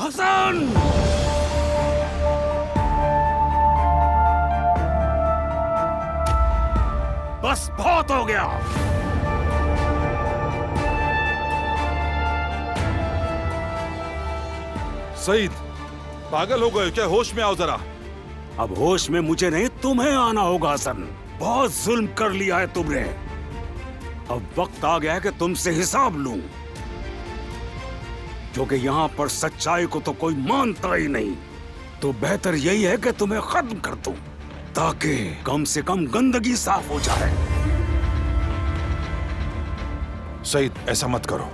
हसन! बस बहुत हो गया। सईद, पागल हो गए क्या? होश में आओ जरा। अब होश में मुझे नहीं, तुम्हें आना होगा हसन। बहुत जुल्म कर लिया है तुमने। अब वक्त आ गया है कि तुमसे हिसाब लूं, क्योंकि यहाँ पर सच्चाई को तो कोई मानता ही नहीं। तो बेहतर यही है कि तुम्हें खत्म कर दूं, ताकि कम से कम गंदगी साफ हो जाए। सईद, ऐसा मत करो।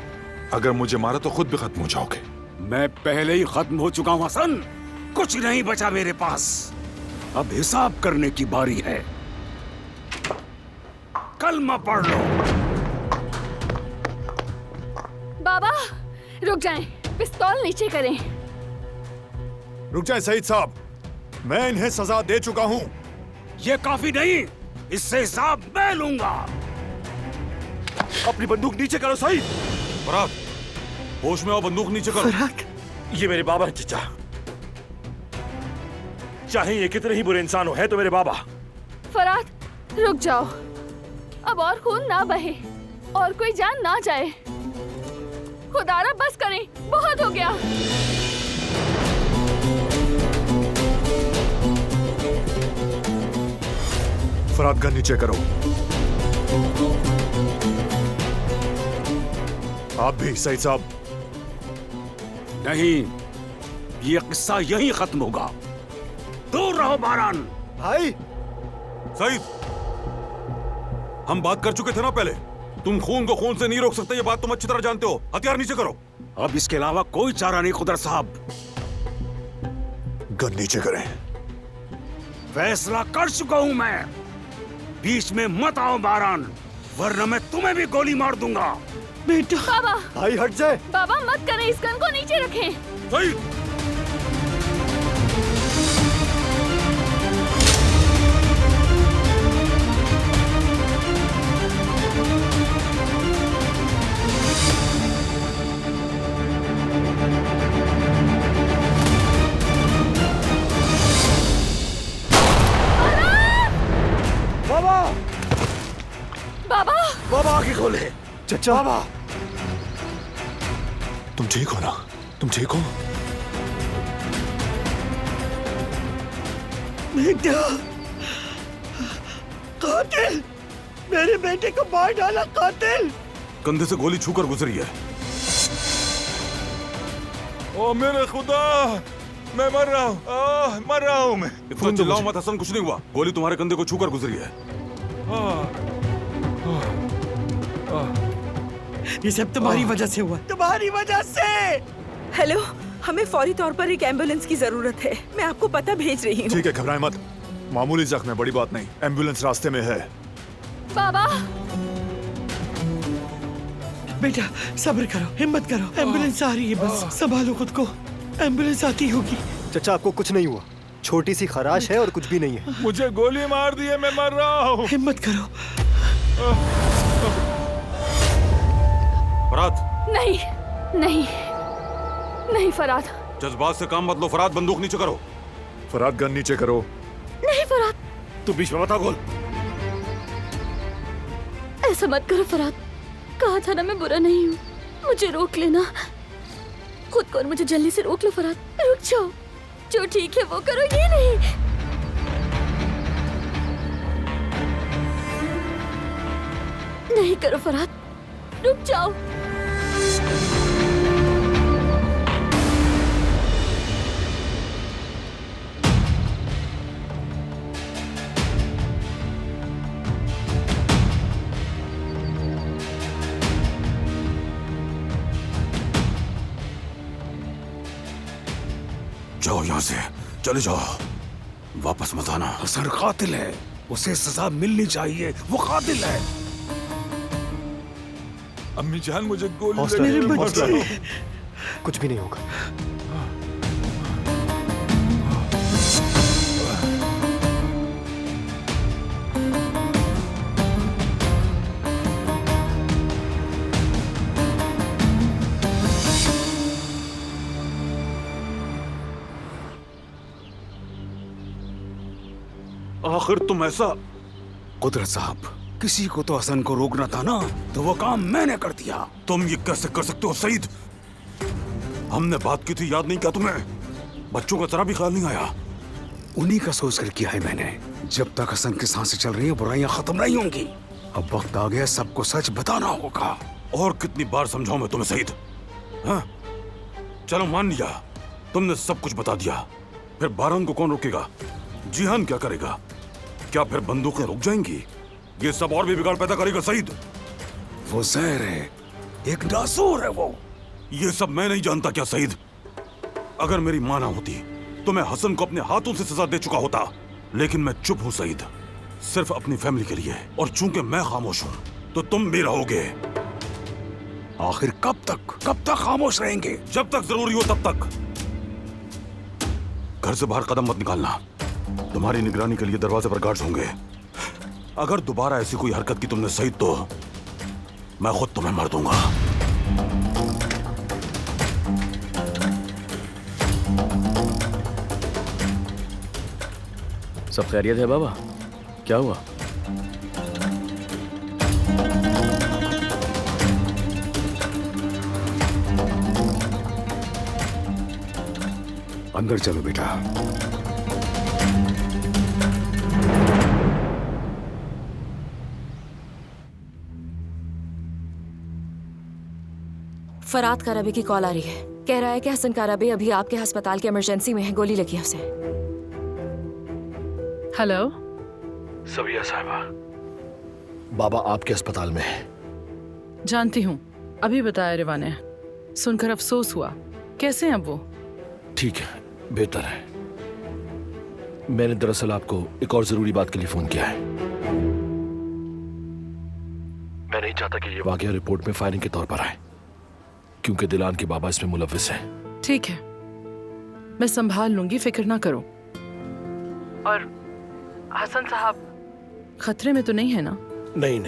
अगर मुझे मारा तो खुद भी खत्म हो जाओगे। मैं पहले ही खत्म हो चुका हूं हसन। कुछ नहीं बचा मेरे पास। अब हिसाब करने की बारी है। कलमा पढ़ लो। बाबा रुक जाएं, पिस्तौल नीचे करें। रुक जाएं सईद साहब, मैं इन्हें सजा दे चुका हूं। ये काफी नहीं, इससे हिसाब मैं लूंगा। अपनी बंदूक नीचे करो सईद। फराद, होश में आओ, बंदूक नीचे करो। ये मेरे बाबा हैं चचा। चाहे ये कितने ही बुरे इंसान हो, है तो मेरे बाबा। फराद रुक जाओ, अब और खून ना बहे और कोई जान ना जाए। खुदारा बस करें, बहुत हो गया। फराद गन नीचे करो। आप भी सईद साहब। नहीं, ये किस्सा यहीं खत्म होगा। दूर रहो बारान। भाई सईद, हम बात कर चुके थे ना पहले। तुम खून को खून से नहीं रोक सकते, ये बात तुम अच्छी तरह जानते हो। हथियार नीचे करो। अब इसके अलावा कोई चारा नहीं कुदरत साहब। गन नीचे करें। फैसला कर चुका हूं मैं। बीच में मत आओ बारान, वरना मैं तुम्हें भी गोली मार दूंगा। बेटा बाबा, भाई हट जाए। बाबा मत करें, इस गन को नीचे रखें। सईद, बाबा बाबा आंखें खोले। चचा बाबा, तुम ठीक हो ना? तुम ठीक हो? बेटा, कातिल मेरे बेटे को मार डाला। कातिल कंधे से गोली छूकर गुजरी है। ओ मेरे खुदा, मैं मर रहा हूँ। मर रहा हूँ मैं। इतना चिल्लाओ मत हसन, कुछ नहीं हुआ। गोली तुम्हारे कंधे को छूकर गुजरी है। ये सब तुम्हारी वजह से हुआ, तुम्हारी वजह से। हेलो, हमें फौरी तौर पर एक एम्बुलेंस की जरूरत है। मैं आपको पता भेज रही हूँ। ठीक है, घबराएं मत। मामूली जख्म है, बड़ी बात नहीं। एम्बुलेंस रास्ते में है। बाबा बेटा सब्र करो, हिम्मत करो। एम्बुलेंस आ रही है, बस संभालो खुद को। एम्बुलेंस आती होगी। चचा, आपको कुछ नहीं हुआ। छोटी सी खराश है और कुछ भी नहीं है। मुझे गोली मार दी है, मैं मर रहा हूँ। हिम्मत करो। फराद, नहीं नहीं नहीं फराद, जज्बात से काम मत लो। फराद, बंदूक नीचे करो। फराद गन नीचे करो। नहीं फराद, तू बीच में मत आ गोल। ऐसा मत करो फराद। कहा था ना मैं बुरा नहीं हूँ, मुझे रोक लेना। खुद को और मुझे जल्दी से रोक लो फराद। रुक जाओ, जो ठीक है वो करो, ये नहीं। नहीं करो फराद, रुक जाओ। जाओ यहाँ से, चले जाओ, वापस मत आना। हसन कातिल है, उसे सजा मिलनी चाहिए। वो कातिल है। अम्मी जान, मुझे गोली हौसला लगी। रखो, बच्चे। हौसला रखो। कुछ भी नहीं होगा। आखिर तुम ऐसा। कुदरत साहब, किसी को तो हसन को रोकना था ना, तो वो काम मैंने कर दिया। तुम ये कैसे कर सकते हो सईद? हमने बात की थी, याद नहीं क्या तुम्हें? बच्चों का जरा भी ख्याल नहीं आया। उन्हीं का सोच कर किया है मैंने। जब तक हसन की सांसें चल रही हैं, बुराइयां खत्म नहीं होंगी। अब वक्त आ गया, सबको सच बताना होगा। और कितनी बार समझाऊं मैं तुम्हें सईद? हाँ? चलो मान लिया, तुमने सब कुछ बता दिया। फिर बारन को कौन रोकेगा? जिहान क्या करेगा? क्या फिर बंदूकें रुक जाएंगी? ये सब और भी बिगाड़ पैदा करेगा सईद। वो जहर है, एक नासूर है वो। ये सब मैं नहीं जानता क्या सईद? अगर मेरी मां ना होती तो मैं हसन को अपने हाथों से सजा दे चुका होता। लेकिन मैं चुप हूं सईद, सिर्फ अपनी फैमिली के लिए। और चूंकि मैं खामोश हूं तो तुम भी रहोगे। आखिर कब तक खामोश रहेंगे? जब तक जरूरी हो तब तक। घर से बाहर कदम मत निकालना। तुम्हारी निगरानी के लिए दरवाजे पर गार्ड्स होंगे। अगर दोबारा ऐसी कोई हरकत की तुमने सईद, तो मैं खुद तुम्हें मार दूंगा। सब खैरियत है बाबा? क्या हुआ? अंदर चलो बेटा। फरात काराबी की कॉल आ रही है। कह रहा है कि हसन काराबी अभी आपके अस्पताल के इमरजेंसी में है, गोली लगी है उसे। हेलो सबिया साहिबा, बाबा आपके अस्पताल में है। जानती हूँ, अभी बताया रिवा ने। सुनकर अफसोस हुआ। कैसे हैं अब वो? ठीक है, बेहतर है। मैंने दरअसल आपको एक और जरूरी बात के लिए फोन किया है। मैं नहीं चाहता कि ये वाकया रिपोर्ट में फायरिंग के तौर पर आए, क्योंकि दिलान के बाबा इसमें मुलव्विस हैं। ठीक है, मैं संभाल लूंगी, फिक्र ना करो। और हसन साहब खतरे में तो नहीं है ना? नहीं,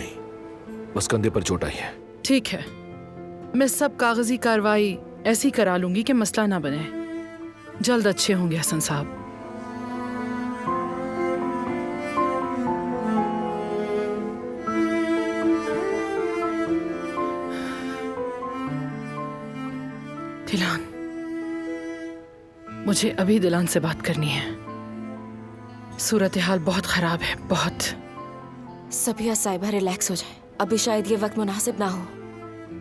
बस कंधे पर चोट आई है। ठीक है, मैं सब कागजी कार्रवाई ऐसी करा लूंगी कि मसला ना बने। जल्द अच्छे होंगे हसन साहब। दिलान, मुझे अभी दिलान से बात करनी है। सूरत हाल बहुत खराब है, बहुत। सबिया साहिबा रिलैक्स हो जाए। अभी शायद ये वक्त मुनासिब ना हो।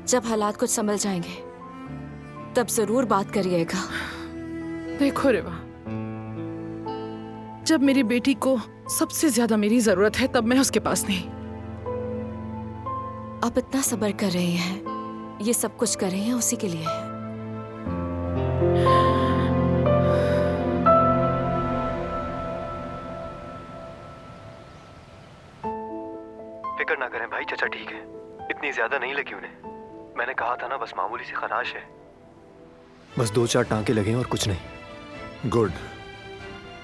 जब हालात कुछ संभल जाएंगे तब जरूर बात करिएगा। देखो रिवा, जब मेरी बेटी को सबसे ज्यादा मेरी जरूरत है तब मैं उसके पास नहीं। आप इतना सब्र कर रहे हैं, ये सब कुछ कर रहे हैं उसी के लिए है। फिक्र ना करें भाई, चचा ठीक है। इतनी ज्यादा नहीं लगी उन्हें। मैंने कहा था ना, बस मामूली सी खराश है। बस 2-4 टांके लगे और कुछ नहीं। गुड।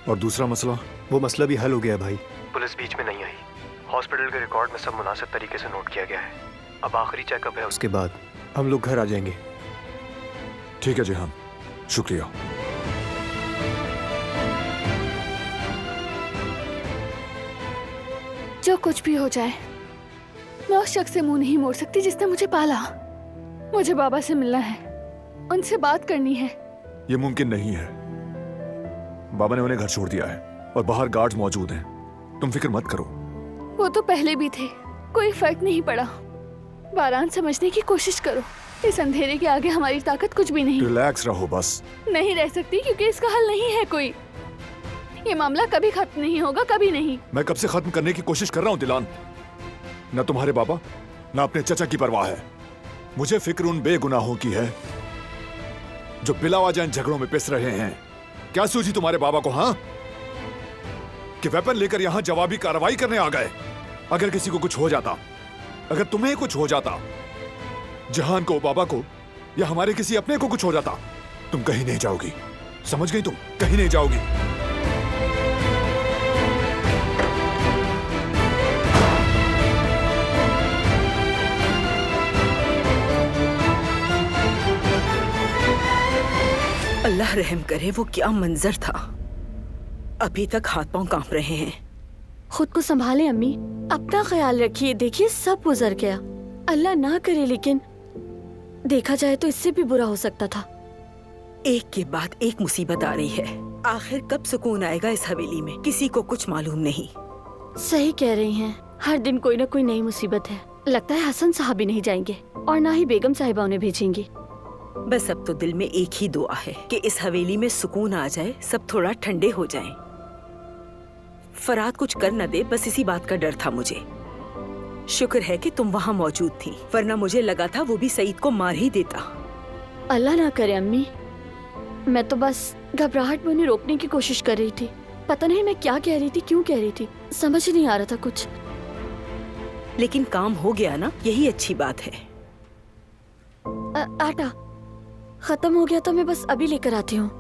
और दूसरा मसला? वो मसला भी हल हो गया भाई। पुलिस बीच में नहीं आई। हॉस्पिटल के रिकॉर्ड में सब मुनासिब तरीके से नोट किया गया है। अब आखिरी चेकअप है, उसके बाद हम लोग घर आ जाएंगे। ठीक है जिहान, शुक्रिया। जो कुछ भी हो जाए, मैं उस शख्स से मुंह नहीं मोड़ सकती जिसने मुझे पाला। मुझे बाबा से मिलना है, उनसे बात करनी है। ये मुमकिन नहीं है। बाबा ने उन्हें घर छोड़ दिया है और बाहर गार्ड्स मौजूद हैं। तुम फिक्र मत करो। वो तो पहले भी थे, कोई फर्क नहीं पड़ा। बारान समझने की कोशिश करो। इस अंधेरे के आगे हमारी ताकत कुछ भी नहीं। रिलैक्स रहो बस। नहीं रह सकती, क्योंकि इसका हल नहीं है कोई। ये मामला कभी खत्म नहीं होगा, कभी नहीं। मैं कब से खत्म करने की कोशिश कर रहा हूँ दिलान। न तुम्हारे बाबा न अपने चचा की परवाह है। मुझे फिक्र उन बेगुनाहों की है जो बिलावजह इन झगड़ों में पिस रहे हैं। क्या सूझी तुम्हारे बाबा को, हाँ, कि वेपन लेकर यहां जवाबी कार्रवाई करने आ गए? अगर किसी को कुछ हो जाता, अगर तुम्हें कुछ हो जाता, जहान को, बाबा को, या हमारे किसी अपने को कुछ हो जाता, तुम कहीं नहीं जाओगी। समझ गई? तुम कहीं नहीं जाओगी। अल्लाह रहम करे, वो क्या मंजर था। अभी तक हाथ पांव कांप रहे हैं। खुद को संभाले अम्मी, अपना ख्याल रखिए। देखिए सब गुजर गया, अल्लाह ना करे, लेकिन देखा जाए तो इससे भी बुरा हो सकता था। एक के बाद एक मुसीबत आ रही है। आखिर कब सुकून आएगा इस हवेली में, किसी को कुछ मालूम नहीं। सही कह रही हैं, हर दिन कोई ना कोई नई मुसीबत है। लगता है हसन साहब भी नहीं जाएंगे और ना ही बेगम साहिबा उन्हें भेजेंगी। बस अब तो दिल में एक ही दुआ है कि इस हवेली में सुकून आ जाए, सब थोड़ा ठंडे हो जाएं। फराद कुछ कर न दे, बस इसी बात का डर था मुझे। शुक्र है कि तुम वहाँ मौजूद थी, वरना मुझे लगा था वो भी सईद को मार ही देता। अल्लाह ना करे अम्मी, मैं तो बस घबराहट में उन्हें रोकने की कोशिश कर रही थी। पता नहीं मैं क्या कह रही थी, क्यों कह रही थी, समझ नहीं आ रहा था कुछ। लेकिन काम हो गया ना, यही अच्छी बात है। आटा खत्म हो गया तो मैं बस अभी लेकर आती हूँ।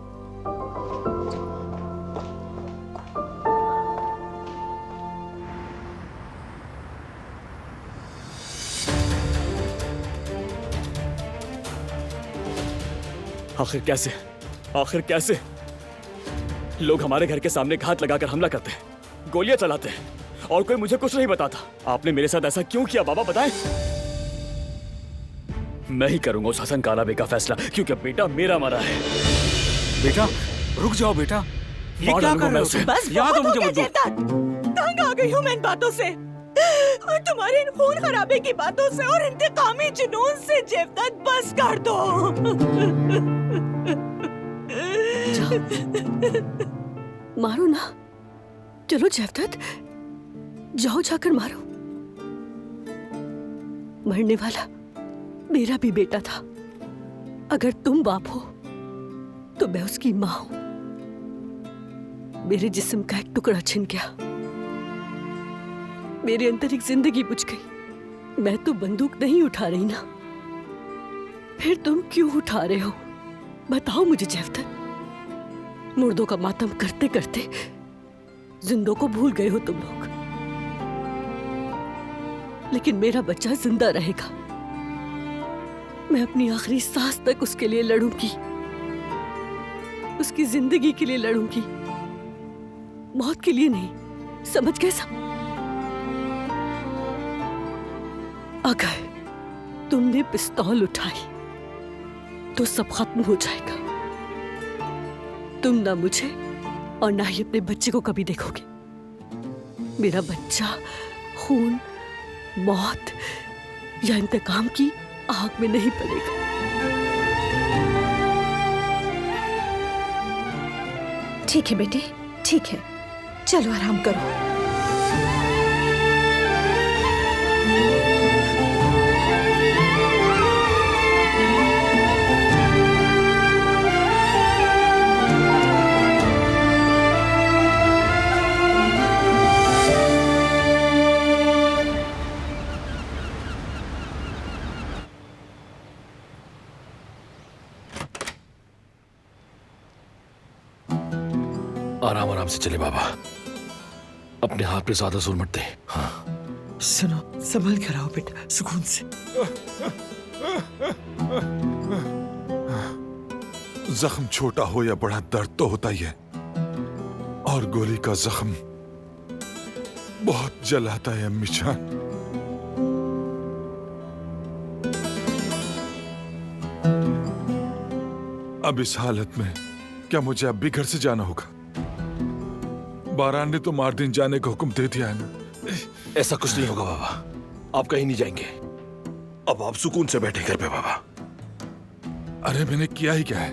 आखिर कैसे लोग हमारे घर के सामने घात लगाकर हमला करते हैं, गोलियां चलाते हैं, और कोई मुझे कुछ नहीं बताता। आपने मेरे साथ ऐसा क्यों किया बाबा, बताएं। मैं ही करूंगा उस हसन कालाबे का फैसला, क्योंकि बेटा मेरा मरा है। बेटा रुक जाओ बेटा, ये क्या कर रहे हो? बस यहाँ तो बहुत मुझे हो मत गया दो। जेवदार। तंग आ गई हूँ मैं इन बातों से, और तुम्हारे इन खून खराबे की बातों से और इंतकामी जुनून से। जेवदार बस कर दो। मारो ना, चलो जेवदार, जाओ जाकर मारो। मरने वाला मेरा भी बेटा था। अगर तुम बाप हो तो मैं उसकी माँ हूं। मेरे जिस्म का एक टुकड़ा छिन गया, मेरे अंदर एक जिंदगी बुझ गई। मैं तो बंदूक नहीं उठा रही ना, फिर तुम क्यों उठा रहे हो? बताओ मुझे जेवदार। मुर्दों का मातम करते करते जिंदों को भूल गए हो तुम लोग, लेकिन मेरा बच्चा जिंदा रहेगा। मैं अपनी आखिरी सांस तक उसके लिए लड़ूंगी, उसकी जिंदगी के लिए लड़ूंगी, मौत के लिए नहीं। समझ गए सब? अगर तुमने पिस्तौल उठाई तो सब खत्म हो जाएगा। तुम ना मुझे और ना ही अपने बच्चे को कभी देखोगे। मेरा बच्चा खून, मौत या इंतकाम की आग में नहीं पड़ेगा। ठीक है बेटी, ठीक है, चलो आराम करो। आराम आराम से चले बाबा, अपने हाथ पे ज्यादा जोर मत दे। हाँ सुनो, संभल कर आओ बेटा, सुकून से। जख्म छोटा हो या बड़ा, दर्द तो होता ही है, और गोली का जख्म बहुत जलाता है अम्मी जान। अब इस हालत में क्या मुझे अब भी घर से जाना होगा? बारान ने तो मार दिन जाने का हुक्म दे दिया है ना। ऐसा कुछ नहीं होगा बाबा, आप कहीं नहीं जाएंगे। अब आप सुकून से बैठे घर पे बाबा। अरे मैंने किया ही क्या है?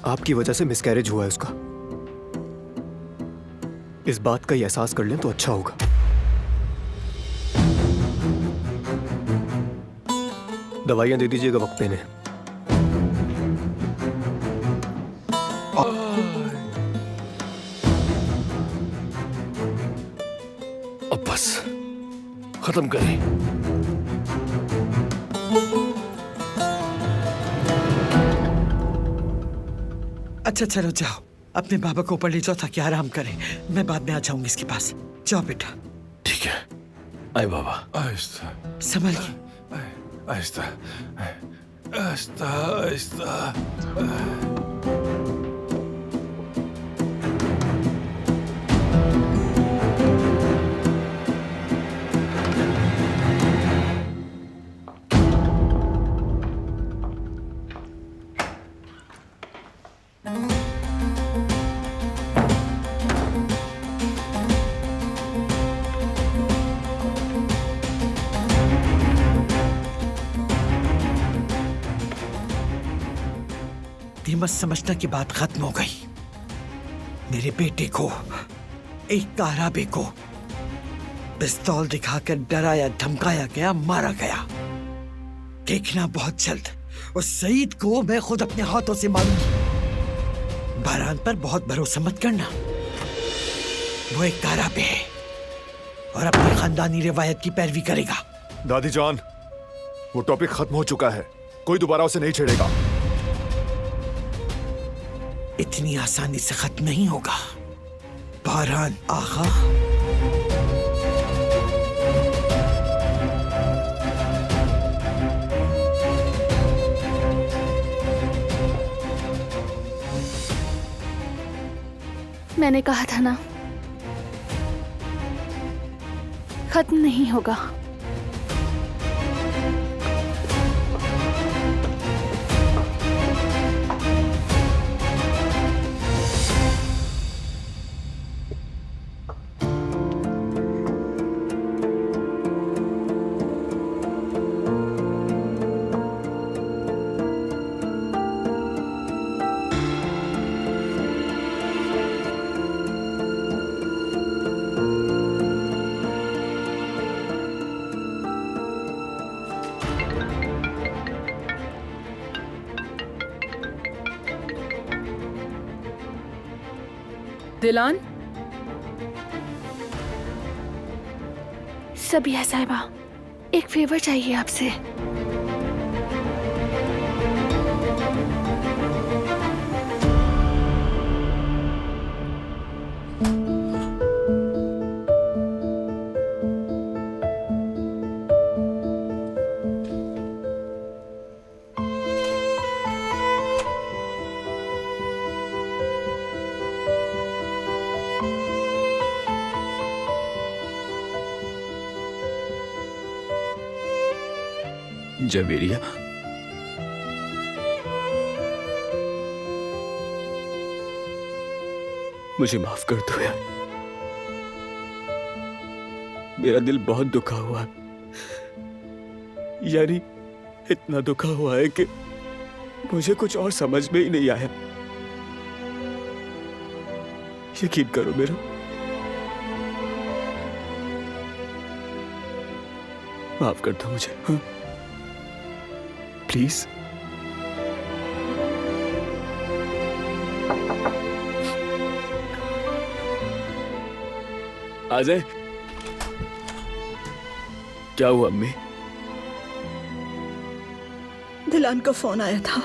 आपकी वजह से मिसकैरेज हुआ है उसका। इस बात का ही एहसास कर लें तो अच्छा होगा। दवाइयां दे दीजिएगा वक्त पे। अब बस खत्म करें। अच्छा चलो जाओ, अपने बाबा को ऊपर ले जाओ ताकि आराम करें। मैं बाद में आ जाऊंगी इसके पास। जाओ बेटा। ठीक है, आए बाबा। आहिस्ता संभल के। आहिस्ता आहिस्ता आहिस्ता। ये मत समझना कि बात खत्म हो गई। मेरे बेटे को, एक काराबे को पिस्तौल दिखाकर डराया, धमकाया गया, मारा गया। देखना बहुत जल्द उस सईद को मैं खुद अपने हाथों से मारूंगी। बारान पर बहुत भरोसा मत करना, वो एक काराबे है और अपनी खानदानी रिवायत की पैरवी करेगा। दादी जान, वो टॉपिक खत्म हो चुका है, कोई दोबारा उसे नहीं छेड़ेगा। इतनी आसानी से खत्म नहीं होगा बारान आगा। मैंने कहा था ना, खत्म नहीं होगा। दिलान, सबिया साहिबा, एक फेवर चाहिए आपसे। जवेरिया, मुझे माफ कर दो यार, मेरा दिल बहुत दुखा हुआ है। यानी इतना दुखा हुआ है कि मुझे कुछ और समझ में ही नहीं आया। यकीन करो मेरा, माफ कर दो मुझे, हाँ? प्लीज। अजय, क्या हुआ अम्मी? दिलान का फोन आया था,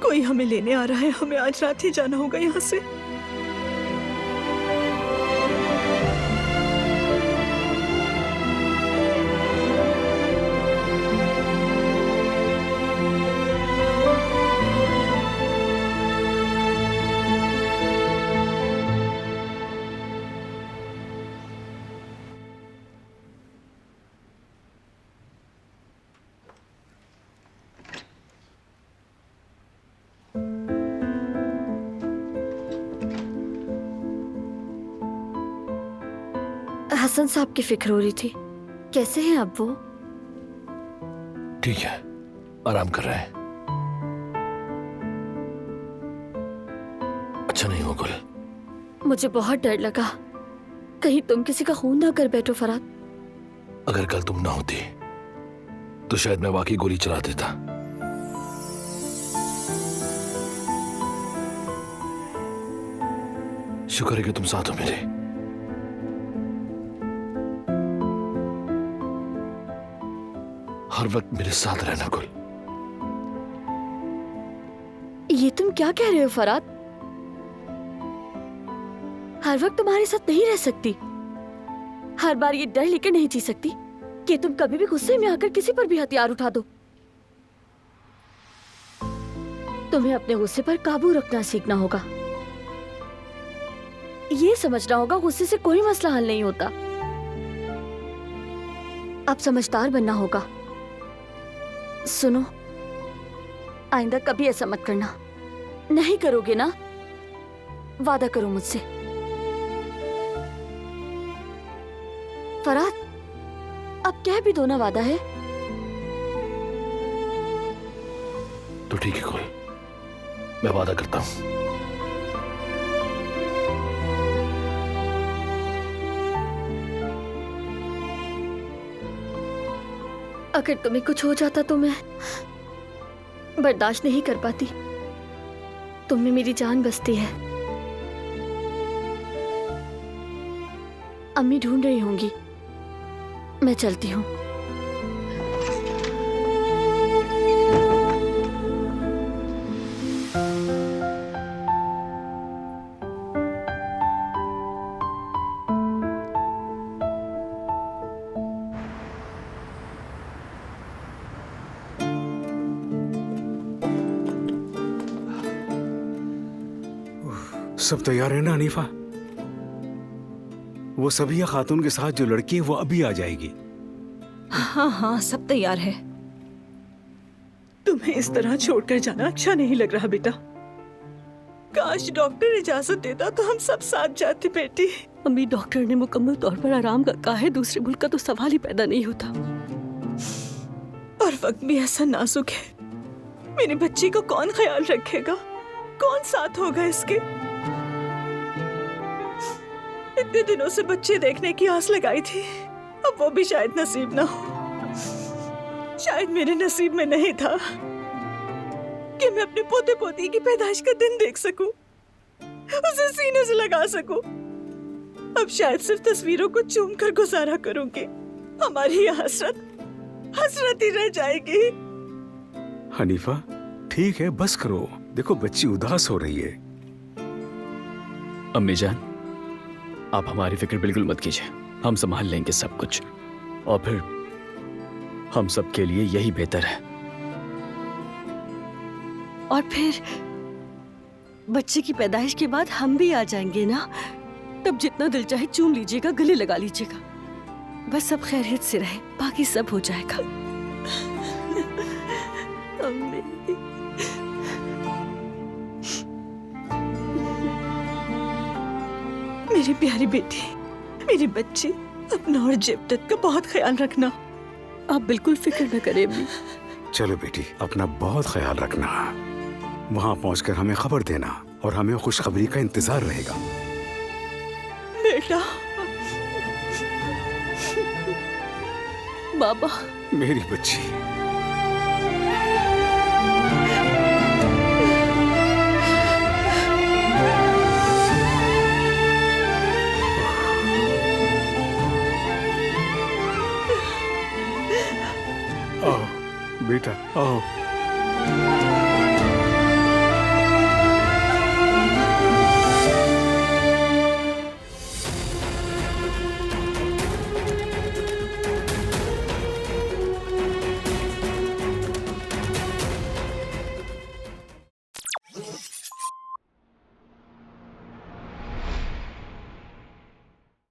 कोई हमें लेने आ रहा है, हमें आज रात ही जाना होगा यहाँ से। हसन साहब की फिक्र हो रही थी, कैसे हैं अब वो? ठीक है, आराम कर रहे हैं। अच्छा नहीं हो गुल? मुझे बहुत डर लगा, कहीं तुम किसी का खून ना कर बैठो फराद। अगर कल तुम ना होती तो शायद मैं वाकई गोली चला देता। शुक्र है कि तुम साथ हो मेरे। हर वक्त मेरे साथ रहना गुल। ये तुम क्या कह रहे हो फराद? हर वक्त तुम्हारे साथ नहीं रह सकती, हर बार ये डर लेकर नहीं जी सकती कि तुम कभी भी गुस्से में आकर किसी पर भी हथियार उठा दो। तुम्हें अपने गुस्से पर काबू रखना सीखना होगा। ये समझना होगा गुस्से से कोई मसला हल नहीं होता। अब समझदार बनना होगा। सुनो, आइंदा कभी ऐसा मत करना। नहीं करोगे ना? वादा करो मुझसे। फराद, अब कह भी दो ना, वादा है। तो ठीक है गुल, मैं वादा करता हूं। अगर तुम्हें कुछ हो जाता तो मैं बर्दाश्त नहीं कर पाती। तुम में मेरी जान बसती है। अम्मी ढूंढ रही होंगी, मैं चलती हूँ। सब तैयार है ना हनीफा? वो सबिया खातून के साथ जो लड़की है वो अभी आ जाएगी। हाँ हाँ, सब तैयार है। तुम्हें इस तरह छोड़कर जाना अच्छा नहीं लग रहा बेटा। काश डॉक्टर इजाजत देता तो हम सब साथ जाते बेटी। अम्मी, डॉक्टर ने मुकम्मल तौर पर आराम का कहा है। दूसरे मुल्क का तो सवाल ही पैदा नहीं होता। और वक्त भी ऐसा नाजुक है। मेरी बच्ची को कौन ख्याल रखेगा? कौन साथ होगा इसके? इतने दिनों से बच्चे देखने की आस लगाई थी, अब वो भी शायद नसीब ना हो। शायद मेरे नसीब में नहीं था कि मैं अपने पोते पोती की पैदाइश का दिन देख सकूं, उसे सीने से लगा सकूं। अब शायद सिर्फ तस्वीरों को चूम कर गुजारा करूंगी। हमारी ये हसरत ही रह जाएगी। हनीफा ठीक है, बस करो। देखो बच्ची उदास हो रही है। अम्मी जान, आप हमारी फिक्र बिल्कुल मत कीजिए। हम संभाल लेंगे सब कुछ, और फिर हम सब के लिए यही बेहतर है। और फिर बच्चे की पैदाइश के बाद हम भी आ जाएंगे ना। तब जितना दिल चाहे चूम लीजिएगा, गले लगा लीजिएगा। बस सब खैरियत से रहे, बाकी सब हो जाएगा। मेरी प्यारी बेटी, मेरी बच्ची, अपना और जेबदत का बहुत ख्याल रखना। आप बिल्कुल फिक्र न करें अम्मी। चलो बेटी, अपना बहुत ख्याल रखना। वहां पहुंचकर हमें खबर देना और हमें खुशखबरी का इंतजार रहेगा। बेटा। बाबा। मेरी बच्ची। आओ बेटा, आओ।